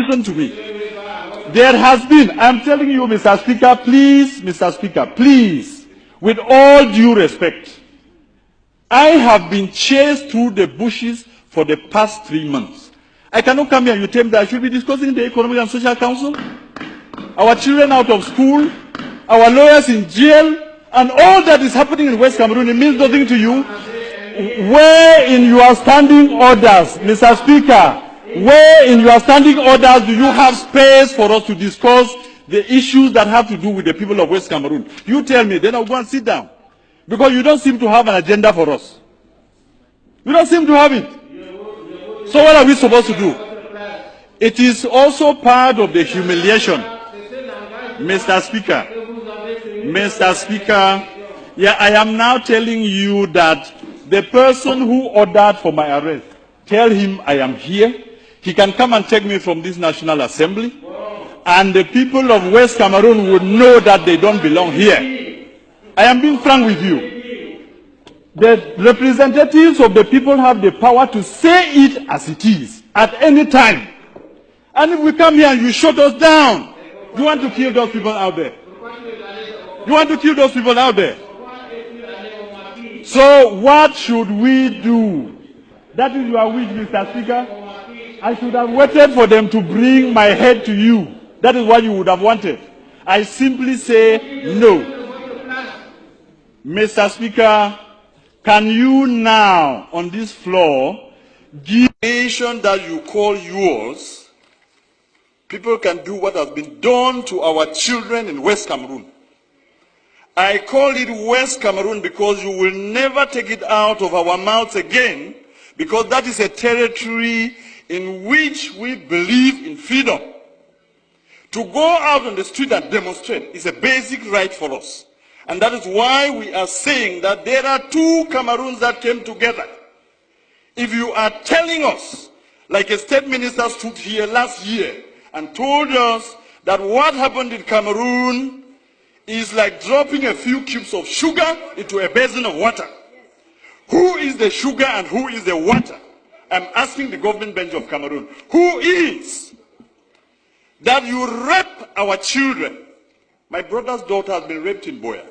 listen to me. There has been, I'm telling you, Mr. Speaker, please, Mr. Speaker, please, with all due respect, I have been chased through the bushes for the past 3 months. I cannot come here and you tell me that I should be discussing the Economic and Social Council, our children out of school, our lawyers in jail, and all that is happening in West Cameroon. It means nothing to you. Where in your standing orders, Mr. Speaker, where in your standing orders do you have space for us to discuss the issues that have to do with the people of West Cameroon? You tell me, then I'll go and sit down. Because you don't seem to have an agenda for us. You don't seem to have it. So what are we supposed to do? It is also part of the humiliation. Mr. Speaker, yeah, I am now telling you that the person who ordered for my arrest, tell him I am here. He can come and take me from this National Assembly. And the people of West Cameroon would know that they don't belong here. I am being frank with you. The representatives of the people have the power to say it as it is, at any time. And if we come here and you shut us down, you want to kill those people out there. You want to kill those people out there. So what should we do? That is your wish, Mr. Speaker. I should have waited for them to bring my head to you. That is what you would have wanted. I simply say no. Mr. Speaker, can you now, on this floor, give a nation that you call yours, people can do what has been done to our children in West Cameroon. I call it West Cameroon because you will never take it out of our mouths again, because that is a territory in which we believe in freedom. To go out on the street and demonstrate is a basic right for us. And that is why we are saying that there are two Cameroons that came together. If you are telling us, like a state minister stood here last year and told us that what happened in Cameroon is like dropping a few cubes of sugar into a basin of water. Who is the sugar and who is the water? I'm asking the government bench of Cameroon. Who is? That you rape our children. My brother's daughter has been raped in Boya.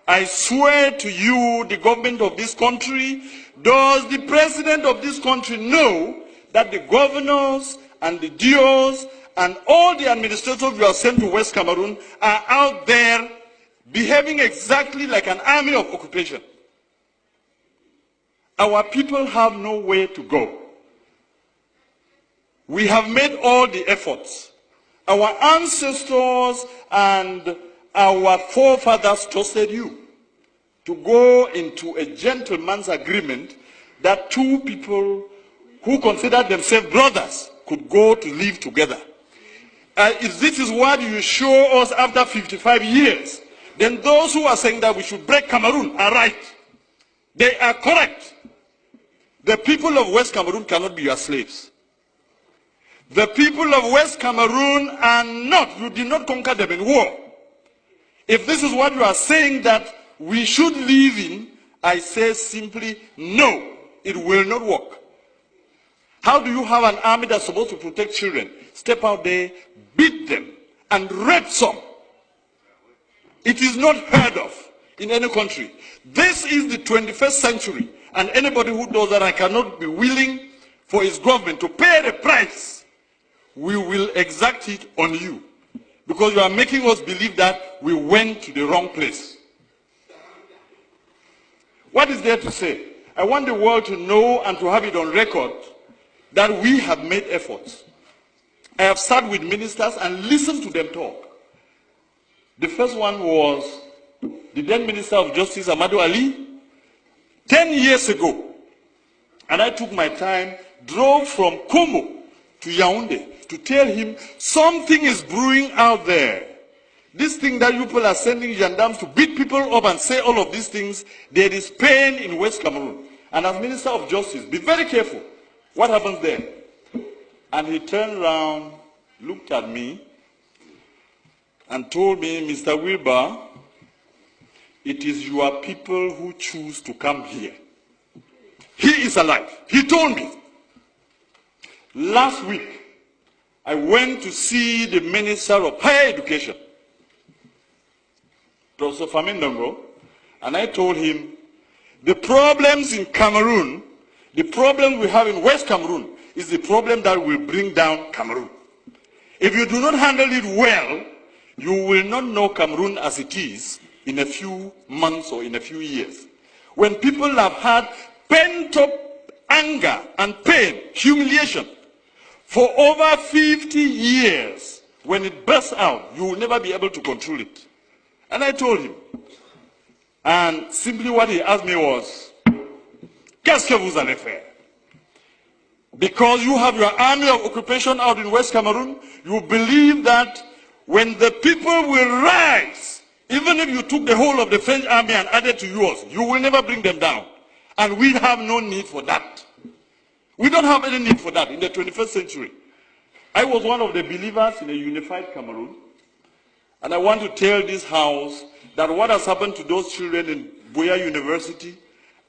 I swear to you, the government of this country, does the president of this country know that the governors and the DOs and all the administrators you have sent to West Cameroon are out there behaving exactly like an army of occupation? Our people have nowhere to go. We have made all the efforts. Our ancestors and our forefathers trusted you to go into a gentleman's agreement that two people who considered themselves brothers could go to live together. If this is what you show us after 55 years, then those who are saying that we should break Cameroon are right. They are correct. The people of West Cameroon cannot be your slaves. The people of West Cameroon are not, you did not conquer them in war. If this is what you are saying that we should live in, I say simply no, it will not work. How do you have an army that's supposed to protect children, step out there, beat them, and rape some? It is not heard of in any country. This is the 21st century, and anybody who does that, I cannot be willing for his government to pay the price. We will exact it on you, because you are making us believe that we went to the wrong place. What is there to say? I want the world to know and to have it on record that we have made efforts. I have sat with ministers and listened to them talk. The first one was the then Minister of Justice, Amadou Ali, 10 years ago. And I took my time, drove from Como to Yaoundé to tell him something is brewing out there. This thing that you people are sending gendarmes to beat people up and say all of these things, there is pain in West Cameroon. And as Minister of Justice, be very careful. What happens there? And he turned around, looked at me, and told me, Mr. Wilbur, it is your people who choose to come here. He is alive. He told me. Last week, I went to see the Minister of Higher Education, Professor Famindongo, and I told him the problems in Cameroon, the problem we have in West Cameroon, is the problem that will bring down Cameroon. If you do not handle it well, you will not know Cameroon as it is in a few months or in a few years. When people have had pent-up anger and pain, humiliation, for over 50 years, when it bursts out, you will never be able to control it. And I told him. And simply what he asked me was, qu'est-ce que vous allez faire? Because you have your army of occupation out in West Cameroon, you believe that when the people will rise, even if you took the whole of the French army and added to yours, you will never bring them down. And we have no need for that. We don't have any need for that in the 21st century. I was one of the believers in a unified Cameroon. And I want to tell this house that what has happened to those children in Buea University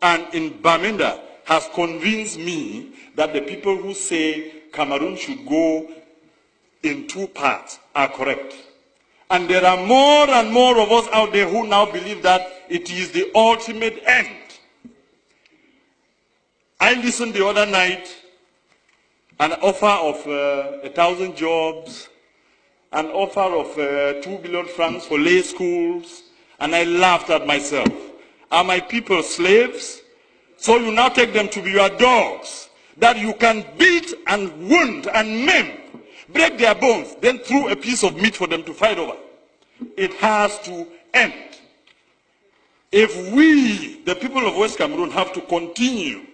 and in Bamenda has convinced me that the people who say Cameroon should go in two parts are correct. And there are more and more of us out there who now believe that it is the ultimate end. I listened the other night, an offer of 1,000 jobs, an offer of 2 billion francs for lay schools, and I laughed at myself. Are my people slaves? So you now take them to be your dogs, that you can beat and wound and maim, break their bones, then throw a piece of meat for them to fight over. It has to end. If we, the people of West Cameroon, have to continue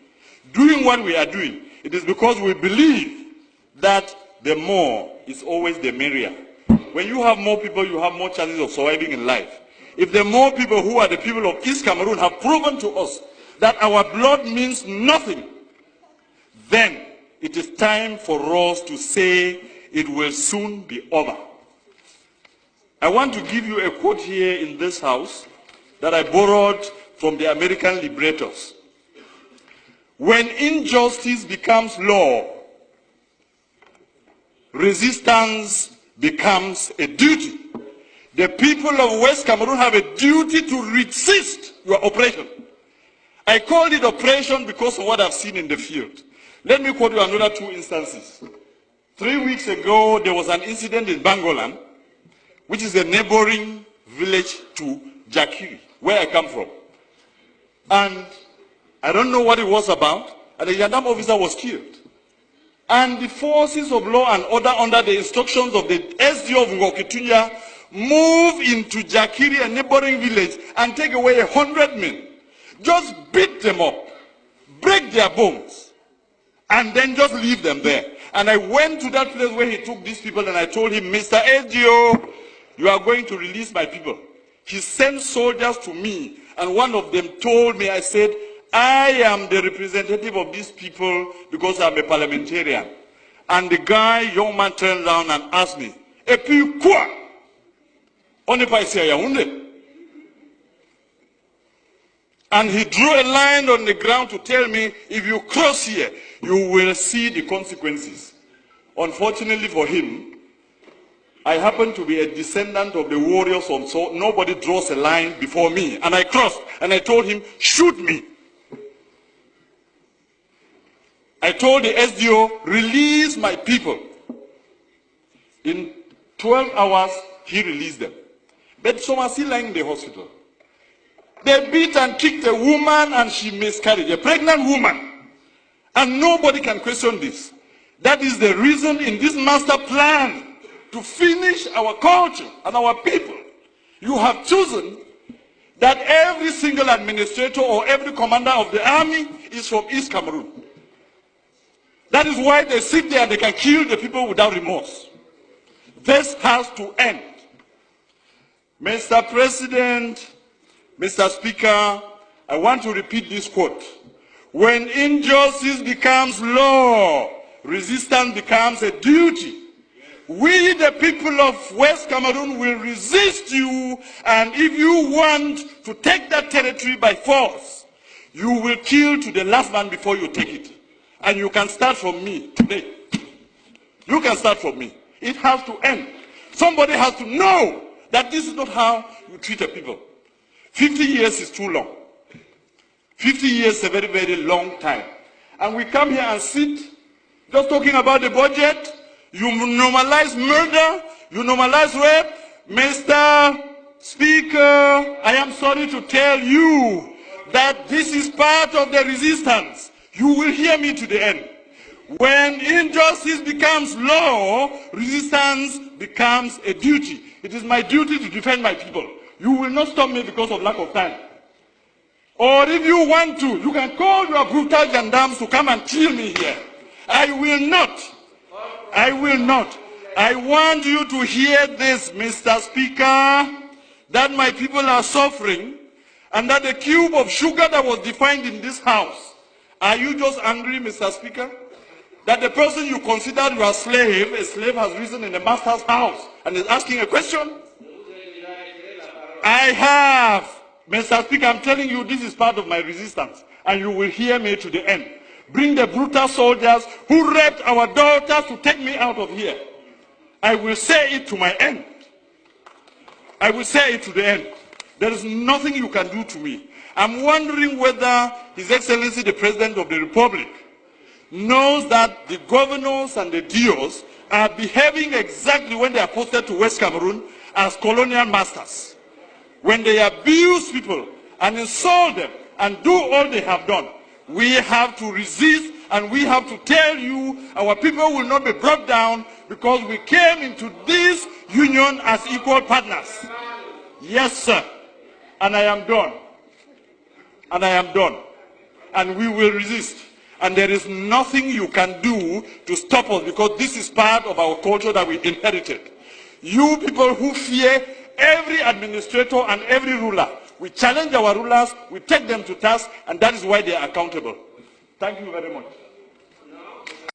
doing what we are doing, it is because we believe that the more is always the merrier. When you have more people, you have more chances of surviving in life. If the more people who are the people of East Cameroon have proven to us that our blood means nothing, then it is time for us to say it will soon be over. I want to give you a quote here in this house that I borrowed from the American liberators. When injustice becomes law, resistance becomes a duty. The people of West Cameroon have a duty to resist your oppression. I called it oppression because of what I've seen in the field. Let me quote you another two instances. 3 weeks ago, there was an incident in Bangolan, which is a neighboring village to Jakiri, where I come from. And I don't know what it was about, and a Yandam officer was killed. And the forces of law and order, under the instructions of the SDO of Ngokitunya, move into Jakiri, a neighboring village, and take away 100 men. Just beat them up, break their bones, and then just leave them there. And I went to that place where he took these people, and I told him, Mr. SDO, you are going to release my people. He sent soldiers to me, and one of them told me, I said, I am the representative of these people because I'm a parliamentarian. And the young man turned around and asked me, et puis quoi? On n'est pas ici à Yaoundé. And he drew a line on the ground to tell me, if you cross here, you will see the consequences. Unfortunately for him, I happen to be a descendant of the warriors, so nobody draws a line before me. And I crossed, and I told him, shoot me. I told the SDO, release my people. In 12 hours, he released them. But some are still lying in the hospital. They beat and kicked a woman, and she miscarried, a pregnant woman. And nobody can question this. That is the reason in this master plan to finish our culture and our people. You have chosen that every single administrator or every commander of the army is from East Cameroon. That is why they sit there and they can kill the people without remorse. This has to end. Mr. President, Mr. Speaker, I want to repeat this quote. When injustice becomes law, resistance becomes a duty. We, the people of West Cameroon, will resist you, and if you want to take that territory by force, you will kill to the last man before you take it. And you can start from me today. You can start from me. It has to end. Somebody has to know that this is not how you treat a people. 50 years is too long. 50 years is a very, very long time. And we come here and sit just talking about the budget. You normalize murder. You normalize rape. Mr. Speaker, I am sorry to tell you that this is part of the resistance. You will hear me to the end. When injustice becomes law, resistance becomes a duty. It is my duty to defend my people. You will not stop me because of lack of time. Or if you want to, you can call your brutal gendarmes to come and kill me here. I will not. I will not. I want you to hear this, Mr. Speaker, that my people are suffering, and that the cube of sugar that was defined in this house, are you just angry, Mr. Speaker, that the person you considered your slave, a slave has risen in the master's house and is asking a question? I have, Mr. Speaker, I'm telling you, this is part of my resistance, and you will hear me to the end. Bring the brutal soldiers who raped our daughters to take me out of here. I will say it to my end. I will say it to the end. There is nothing you can do to me. I'm wondering whether His Excellency the President of the Republic knows that the governors and the DOs are behaving exactly when they are posted to West Cameroon as colonial masters. When they abuse people and insult them and do all they have done, we have to resist, and we have to tell you our people will not be brought down because we came into this union as equal partners. Yes, sir. And I am done. And I am done. And we will resist. And there is nothing you can do to stop us, because this is part of our culture that we inherited. You people who fear every administrator and every ruler, we challenge our rulers, we take them to task, and that is why they are accountable. Thank you very much.